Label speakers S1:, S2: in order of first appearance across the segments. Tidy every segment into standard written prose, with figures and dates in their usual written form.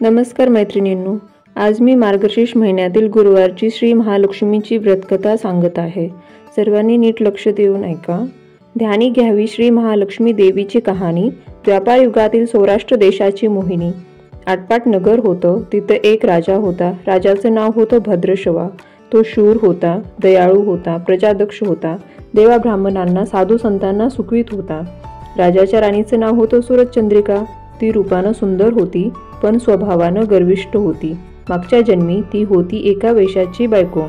S1: नमस्कार मैत्रिणींनो, आज मी मार्गशीर्ष महिन्यातील गुरुवारची श्री महालक्ष्मीची व्रतकथा सांगत आहे। सर्वांनी नीट लक्ष देऊन ऐका। ध्यानी घ्यावी श्री महालक्ष्मी देवीची कहाणी। द्वापार युगातील सौराष्ट्र देशाची मोहिनी। आटपाट नगर होतं, तिथं एक राजा होता। राजाचं नाव होतं भद्रश्रवा। तो शूर होता, दयाळू होता, प्रजादक्ष होता, देवा ब्राह्मणांना साधू संतांना सुखवीत होता। राजाच्या राणीचं नाव होतं सूरजचंद्रिका। ती रूपानं सुंदर होती, पण स्वभावानं गर्विष्ठ होती। मागच्या जन्मी ती होती एका वेश्याची बायको।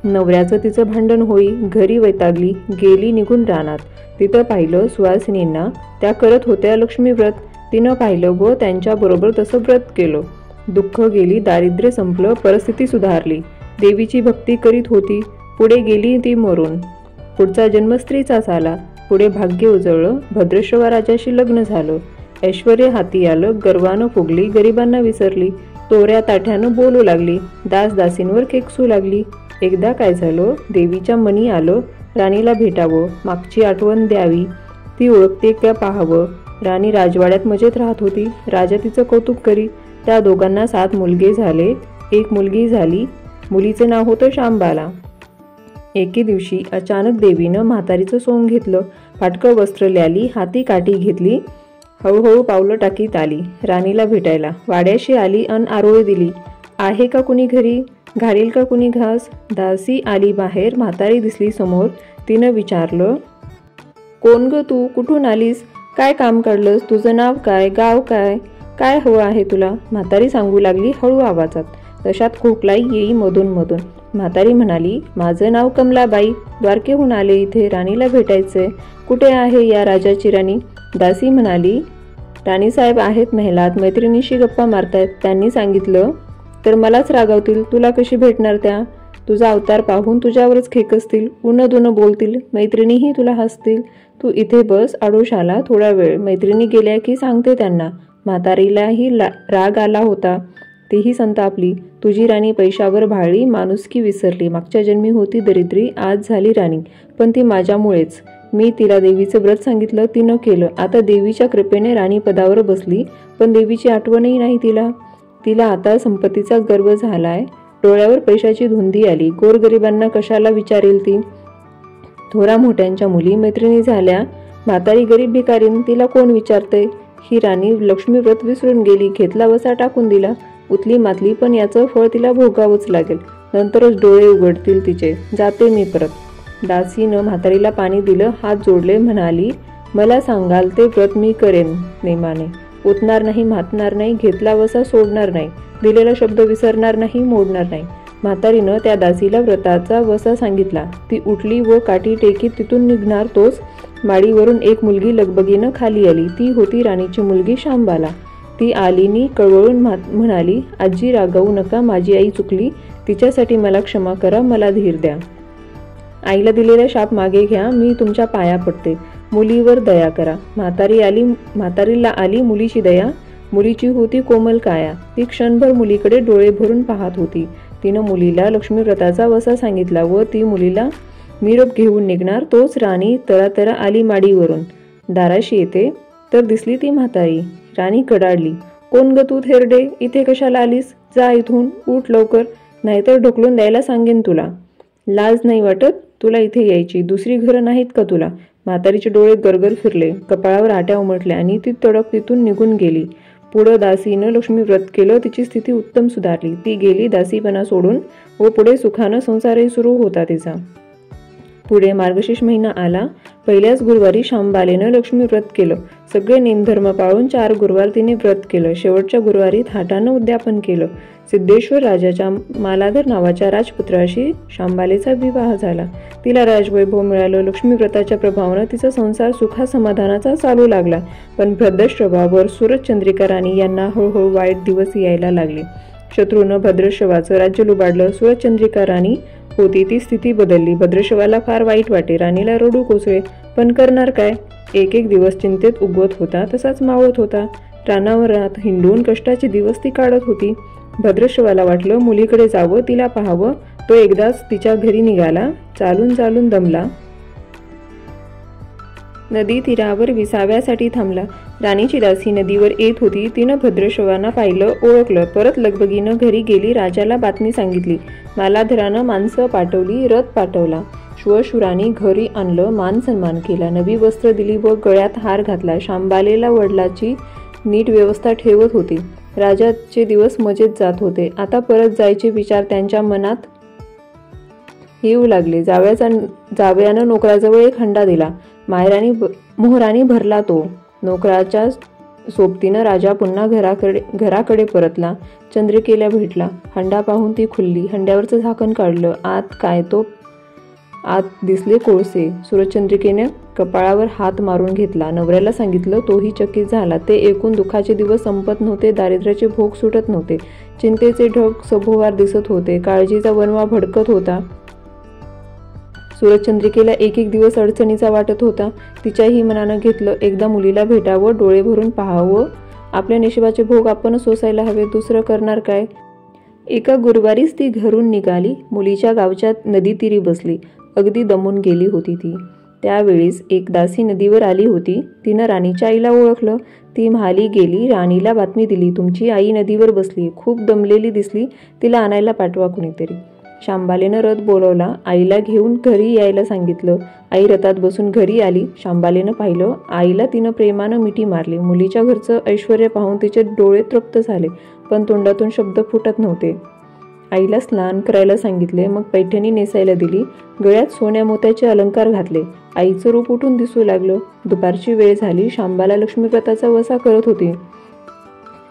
S1: नवऱ्याचं तिचं भांडण होई, घरी वैतागली, गेली निघून रानात। तिथं पाहिलं सुवासिनींना, त्या करत होत्या लक्ष्मी व्रत। तिनं पाहिलं व त्यांच्याबरोबर तसं व्रत केलं। दुःख गेली, दारिद्र्य संपलं, परिस्थिती सुधारली। देवीची भक्ती करीत होती, पुढे गेली ती मरून। पुढचा जन्म स्त्रीचाच आला, पुढे भाग्य उजळलं, भद्रश्रवा राजाशी लग्न झालं। ऐश्वर्य हाती आलं, गर्वानं फुगली, गरिबांना विसरली, तोऱ्या ताठ्यानं बोलू लागली, दास दासींवर केकसू लागली। एकदा काय झालं, देवीच्या मनी आलं, राणीला भेटावं, मागची आठवण द्यावी, ती ओळखते का पाहावं। राणी राजवाड्यात मजेत राहत होती, राजा तिचं कौतुक करी। त्या दोघांना 7 मुलगे झाले, एक मुलगी झाली, मुलीचं नाव होतं शांबाला। एके दिवशी अचानक देवीनं म्हातारीचं सोंग घेतलं, फाटकं वस्त्र ल्याली, हाती काठी घेतली, हळूहळू पावलं टाकीत आली राणीला भेटायला। वाड्याशी आली अन आरोळी दिली, आहे का कुणी घरी, घालील का कुणी घास। दासी आली बाहेर, म्हातारी दिसली समोर। तिनं विचारलं, कोण ग तू, कुठून आलीस, काय काम काढलंस, तुझं नाव काय, गाव काय, काय हवं आहे तुला। म्हातारी सांगू लागली हळू आवाजात, तशात खोकलाई येई मधून मधून। म्हातारी म्हणाली, माझं नाव कमलाबाई, द्वारकेहून आले इथे, राणीला भेटायचंय। कुठे आहे या राजाची राणी। दासी म्हणाली, राणीसाहेब आहेत महिलात, मैत्रिणीशी गप्पा मारतायत। त्यांनी सांगितलं तर मलाच रागावतील, तुला कशी भेटणार त्या। तुझा अवतार पाहून तुझ्यावरच खेकसतील, उनं दुनं बोलतील, मैत्रिणीही तुला हसतील। तू इथे बस, आडोश आला थोडा वेळ, मैत्रिणी गेल्या की सांगते त्यांना। म्हातारीलाही राग आला होता, तीही संतापली। तुझी राणी पैशावर भाळली, माणुसकी विसरली, मागच्या जन्मी होती दरिद्री, आज झाली राणी, पण ती माझ्यामुळेच। मी तिला देवीचं व्रत सांगितलं, तिनं केलं, आता देवीच्या कृपेने राणी पदावर बसली, पण देवीची आठवणही नाही तिला। तिला आता संपत्तीचा गर्व झालाय, डोळ्यावर पैशाची धुंदी आली, गोरगरिबांना कशाला विचारेल ती। थोरा मोठ्यांच्या मुली मैत्रिणी झाल्या, म्हातारी गरीब भिकारीन, तिला कोण विचारतंय। ही राणी लक्ष्मी व्रत विसरून गेली, घेतला वसा टाकून दिला, उतली मातली, पण याचं फळ तिला भोगावंच लागेल, नंतरच डोळे उघडतील तिचे, जाते मी परत। दासीनं म्हातारीला पाणी दिलं, हात जोडले, म्हणाली, मला सांगाल ते व्रत मी करेन नेमाने, उतणार नाही, म्हातणार नाही, घेतला वसा सोडणार नाही, दिलेला शब्द विसरणार नाही, मोडणार नाही। म्हातारीनं त्या दासीला व्रताचा वसा सांगितला। ती उठली व काठी टेकीत तिथून निघणार तोच माडीवरून एक मुलगी लगबगीनं खाली आली। ती होती राणीची मुलगी शांबाला। ती आलीनी कळवळून म्हणाली, आजी रागावू नका, माझी आई चुकली, तिच्यासाठी मला क्षमा करा, मला धीर द्या। आईला दिलेला शाप मागे घ्या, मी तुमच्या पाया पडते, मुलीवर दया करा। म्हातारीला आली मुलीची दया, मुलीची होती कोमल काया। ती क्षणभर मुलीकडे डोळे भरून पाहत होती। तिनं मुलीला लक्ष्मी व्रताचा वसा सांगितला व ती मुलीला निरोप घेऊन निघणार तोच राणी तरातरा आली माडीवरून। दाराशी येते तर दिसली ती म्हातारी। राणी कडाडली, कोण ग तू थेरडे, इथे कशाला आलीस, जा इथून, उठ लवकर, नाहीतर ढकलून द्यायला सांगेन तुला। लाज नाही वाटत तुला इथे यायची, दुसरी घरं नाहीत का तुला। म्हातारीचे डोळे गरगर फिरले, कपाळावर आट्या उमटल्या आणि ती तडक तिथून निघून गेली। पुढं दासीनं लक्ष्मी व्रत केलं, तिची स्थिती उत्तम सुधारली, ती गेली दासीपणा सोडून व पुढे सुखानं संसारही सुरू होता तिचा। पुढे मार्गशीर्ष महिना आला, पहिल्याच गुरुवारी शांबालेनं लक्ष्मी व्रत केलं। सगळे नेमधर्म पाळून 4 गुरुवार तिने व्रत केलं। शेवटच्या गुरुवारी थाटानं उद्यापन केलं। सिद्धेश्वर राजाच्या मालाधर नावाच्या राजपुत्राशी शांबालेचा विवाह झाला। तिला राजवैभव मिळालं। लक्ष्मी व्रताच्या प्रभावानं तिचा संसार सुखासमाधानाचा चालू लागला। पण भद्रश्रवावर सूरजचंद्रिका राणी यांना हळूहळू वाईट दिवस यायला लागले। शत्रूनं भद्रश्रवाचं राज्य लुबाडलं। सूरजचंद्रिका राणी होती ती स्थिती बदलली। भद्रश्रवाला फार वाईट वाटे, राणीला रडू कोसळे, पण करणार काय। एक एक दिवस चिंतेत उगवत होता, तसाच मावळत होता। रानावरात हिंडून कष्टाचे दिवस ती काढत होती। भद्रश्रवाला वाटलं मुलीकडे जावं, तिला पाहावं। तो एकदाच तिच्या घरी निघाला, चालून चालून दमला। नदी तीरावर विसाव्यासाठी थांबला. राणीची दासी नदीवर येत होती. तिनं भद्रश्रवांना पाहिलं, ओळखलं. परत लगबगीनं घरी गेली. राजाला बातमी सांगितली. मालाधरानं माणसं पाठवली, रथ पाठवला. श्वशुरांनी घरी आणलं, मान सन्मान केला, नवी वस्त्र दिली व गळ्यात हार घातला. शांबालेला वडिलाची नीट व्यवस्था ठेवत होती. राजाचे दिवस मजेत जात होते. आता परत जायचे विचार त्यांच्या मनात येऊ लागले. जावयानं नोकराजवळ एक हंडा दिला. मोहराने भरला तो. नोकराच्या सोबतीनं राजा पुन्हा घराकडे परतला. चंद्रिकेला भेटला. हंडा पाहून ती खुलली. हंड्यावरचं झाकण काढलं. आत दिसले कोळसे. सूरजचंद्रिकेने कपाळावर हात मारून घेतला. नवऱ्याला सांगितलं. तोही चकित झाला. ते ऐकून दुःखाचे दिवस संपत नव्हते. दारिद्र्याचे भोग सुटत नव्हते. चिंतेचे ढग सभोवार दिसत होते. काळजीचा वणवा भडकत होता. सूरजचंद्रिकेला एक दिवस अडचणीचा वाटत होता. तिच्याही मनानं घेतलं, एकदा मुलीला भेटावं, डोळे भरून पाहावं. आपल्या नशिबाचे भोग आपण सोसायला हवे, दुसरं करणार काय. एका गुरुवारीच ती घरून निघाली. मुलीच्या गावच्या नदीतीरी बसली. अगदी दमून गेली होती ती. त्यावेळीस एक दासी नदीवर आली होती. तिनं राणीच्या आईला ओळखलं. ती म्हाली गेली. राणीला बातमी दिली, तुमची आई नदीवर बसली, खूप दमलेली दिसली, तिला आणायला पाठवा कुणीतरी. शांबालेनं रथ बोलवला. आईला घेऊन घरी यायला सांगितलं. आई रथात बसून घरी आली. शांबालेनं पाहिलं. आईला तिनं प्रेमानं मिठी मारली. मुलीच्या घरचं ऐश्वर्य पाहून तिचे डोळे तृप्त झाले, पण तोंडातून शब्द फुटत नव्हते. आईला स्नान करायला सांगितले. मग पैठणी नेसायला दिली. गळ्यात सोन्या मोत्याचे अलंकार घातले. आईचं रूप उठून दिसू लागलं. दुपारची वेळ झाली. शांबाला लक्ष्मीव्रताचा वसा करत होती.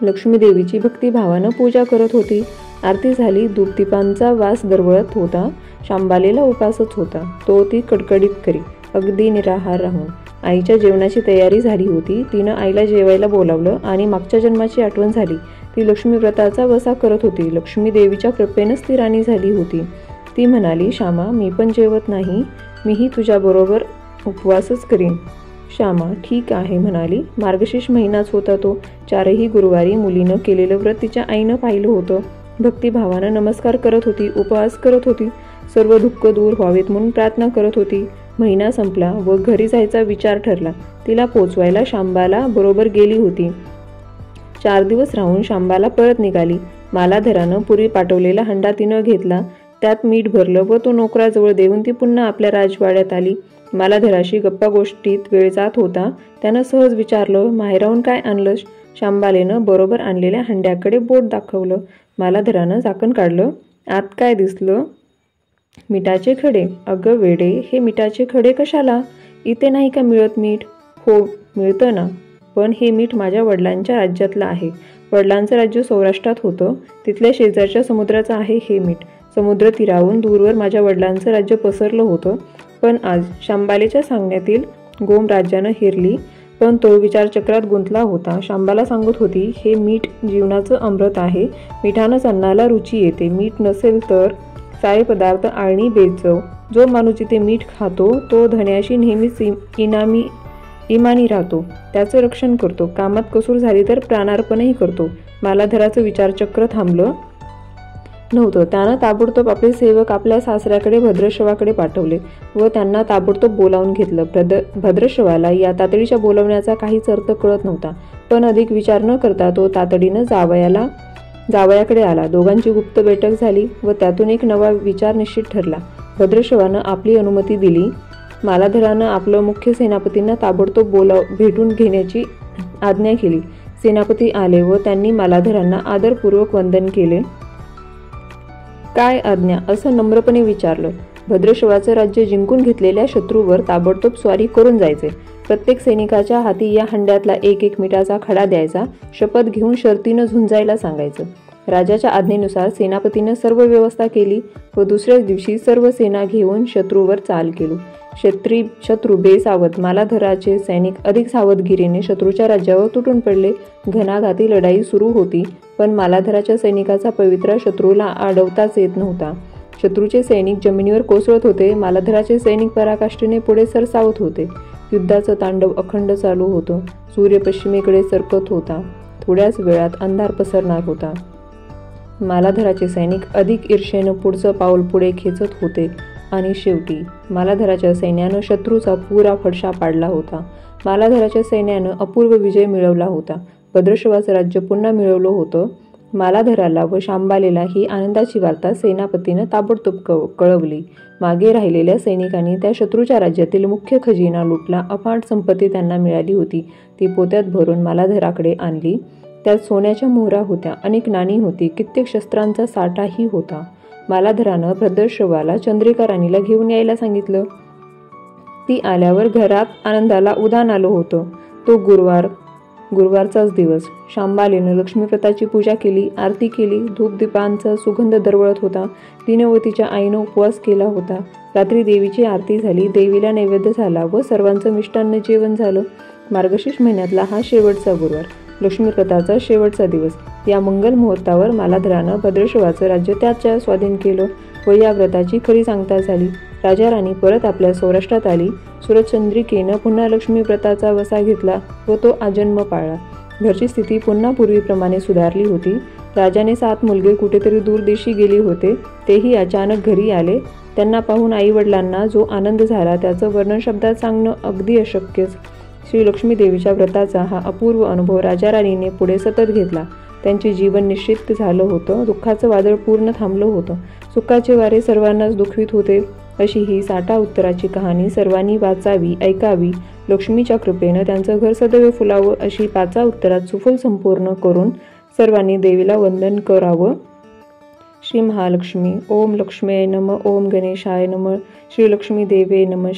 S1: लक्ष्मी देवीची भक्तिभावानं पूजा करत होती. आरती झाली. धूपदीपांचा वास दरवळत होता. शांबालेला उपासच होता. तो ती कडकडीत करी, अगदी निराहार राहून. आईच्या जेवणाची तयारी झाली होती. तिनं आईला जेवायला बोलावलं आणि मागच्या जन्माची आठवण झाली. ती लक्ष्मीव्रताचा वसा करत होती. लक्ष्मी देवीच्या कृपेनंच ती राणी झाली होती. ती म्हणाली, श्यामा, मी पण जेवत नाही, मीही तुझ्याबरोबर उपवासच करीन. श्यामा ठीक आहे म्हणाली. मार्गशीर्ष महिनाच होता तो. 4ही गुरुवारी मुलीनं केलेलं व्रत तिच्या आईनं पाहिलं होतं. भक्तिभावानं नमस्कार करत होती, उपवास करत होती, सर्व दुःख दूर व्हावेत म्हणून प्रार्थना करत होती. महिना संपला व घरी जायचा विचार ठरला. तिला पोचवायला शांबाला बरोबर गेली होती. 4 दिवस राहून शांबाला परत निघाली. मालाधरानं पूर्वी पाठवलेला हंडा तिनं घेतला. त्यात मीठ भरलं व तो नोकराजवळ देऊन ती पुन्हा आपल्या राजवाड्यात आली. मालाधराशी गप्पा गोष्टीत वेळ जात होता. त्यानं सहज विचारलं, माहेराहून काय आणलं. शांबालेनं बरोबर आणलेल्या हंड्याकडे बोट दाखवलं. मालाधरानं झाकण काढलं. आत काय दिसलं. मिठाचे खडे. अगं वेडे, हे मिठाचे खडे कशाला. इथे नाही का मिळत मीठ. हो मिळतं ना, पण हे मीठ माझ्या वडिलांच्या राज्यातलं आहे. वडिलांचं राज्य सौराष्ट्रात होतं. तिथल्या शेजारच्या समुद्राचं आहे हे मीठ. समुद्र तीरावरून दूरवर माझ्या वडिलांचं राज्य पसरलं होतं. पण आज शांबालेच्या सांगण्यातील गोम राज्यानं हेरली. पण तो विचारचक्रात गुंतला होता. शांबाला सांगत होती, हे मीठ जीवनाचं अमृत आहे. मिठानंच अन्नाला रुची येते. मीठ नसेल तर सारे पदार्थ आळणी बेचव. जो माणूस जिथे मीठ खातो तो धन्याशी नेहमीच इमानी राहतो. त्याचं रक्षण करतो. कामात कसूर झाली तर प्राणार्पणही करतो. मालाधराचं विचारचक्र थांबलं नव्हतं. त्यानं ताबडतोब आपले सेवक आपल्या सासऱ्याकडे भद्रश्रवाकडे पाठवले व त्यांना ताबडतोब बोलावून घेतलं. भद्रश्रवाला या तातडीच्या बोलावण्याचा काहीच अर्थ कळत नव्हता. पण अधिक विचार न करता तो तातडीनं जावयाकडे आला. दोघांची गुप्त बैठक झाली व त्यातून एक नवा विचार निश्चित ठरला. भद्रश्रवानं आपली अनुमती दिली. मालाधरानं आपलं मुख्य सेनापतींना ताबडतोब भेटून घेण्याची आज्ञा केली. सेनापती आले व त्यांनी मालाधरांना आदरपूर्वक वंदन केले. काय आज्ञा, असं नम्रपणे विचारलं. भद्रश्रवाचं राज्य जिंकून घेतलेल्या शत्रूवर ताबडतोब स्वारी करून जायचे. प्रत्येक सैनिकाच्या हाती या हंड्यातला एक मिठाचा खडा द्यायचा. शपथ घेऊन शर्तीनं झुंजायला सांगायचं. राजाच्या आज्ञेनुसार सेनापतीनं सर्व व्यवस्था केली व दुसऱ्याच दिवशी सर्व सेना घेऊन शत्रूवर चाल केली. शत्रू बेसावध. मालाधराचे सैनिक अधिक सावधगिरीने शत्रूच्या राज्यावर तुटून पडले. घणाघाती लढाई सुरू होती, पण मालाधराच्या सैनिकाचा पवित्रा शत्रूला अडवताच येत नव्हता. शत्रूचे सैनिक जमिनीवर कोसळत होते. मालाधराचे सैनिक पराकाष्ठेने पुढे सरसावत होते. युद्धाचं तांडव अखंड चालू होतं. सूर्य पश्चिमेकडे सरकत होता. थोड्याच वेळात अंधार पसरणार होता. मालाधराचे सैनिक अधिक ईर्षेनं पुढचं पाऊल पुढे खेचत होते. आणि शेवटी मालाधराच्या सैन्यानं शत्रूचा पुरा फडशा पाडला होता. मालाधराच्या सैन्यानं अपूर्व विजय मिळवला होता. भद्रश्वाचं राज्य पुन्हा मिळवलं होतं. मालाधराला व शांबालेला ही आनंदाची वार्ता सेनापतीनं ताबडतोब कळवली. मागे राहिलेल्या सैनिकांनी त्या शत्रूच्या राज्यातील मुख्य खजिना लुटला. अफाट संपत्ती त्यांना मिळाली होती. ती पोत्यात भरून मालाधराकडे आणली. त्यात सोन्याच्या मोहरा होत्या, अनेक नाणी होती, कित्येक शस्त्रांचा साठाही होता. मालाधरानं भद्रश्वाला चंद्रिका राणीला घेऊन यायला सांगितलं. ती आल्यावर घरात आनंदाला उधाण आलं होतं. तो गुरुवारचाच दिवस. शांबालेनं लक्ष्मीव्रताची पूजा केली, आरती केली. धूपदीपांचा सुगंध दरवळत होता. तिनं व तिच्या आईनं उपवास केला होता. रात्री देवीची आरती झाली, देवीला नैवेद्य झाला व सर्वांचं मिष्टान्न जेवण झालं. मार्गशीर्ष महिन्यातला हा शेवटचा गुरुवार, लक्ष्मीव्रताचा शेवटचा दिवस. या मंगल मुहूर्तावर मालाधरानं भद्रश्वाचं राज्य त्याच्या स्वाधीन केलं व या व्रताची खरी सांगता झाली. राजा राणी परत आपल्या सौराष्ट्रात आली. सूरजचंद्रिकेनं पुन्हा लक्ष्मी व्रताचा वसा घेतला व तो आजन्म पाळला. घरची स्थिती पुन्हा पूर्वीप्रमाणे सुधारली होती. राजाने 7 मुलगे कुठेतरी दूरदेशी गेले होते. तेही अचानक घरी आले. त्यांना पाहून आईवडिलांना जो आनंद झाला त्याचं वर्णन शब्दात सांगणं अगदी अशक्यच. श्री लक्ष्मी देवीच्या व्रताचा हा अपूर्व अनुभव राजा राणीने पुढे सतत घेतला. त्यांचे जीवन निश्चित झालं होतं. दुःखाचं वादळ पूर्ण थांबलं होतं. सुखाचे वारे सर्वांनाच दुखवीत होते. अशी ही साठा उत्तराची कहाणी सर्वांनी वाचावी, ऐकावी. लक्ष्मीच्या कृपेनं त्यांचं घर सदैव फुलावं अशी 5 उत्तरात सुफल संपूर्ण करून सर्वांनी देवीला वंदन करावं. श्री महालक्ष्मी. ओम लक्ष्मीये नमः. ओम गणेशाय नमः. श्री लक्ष्मी देवे नमः.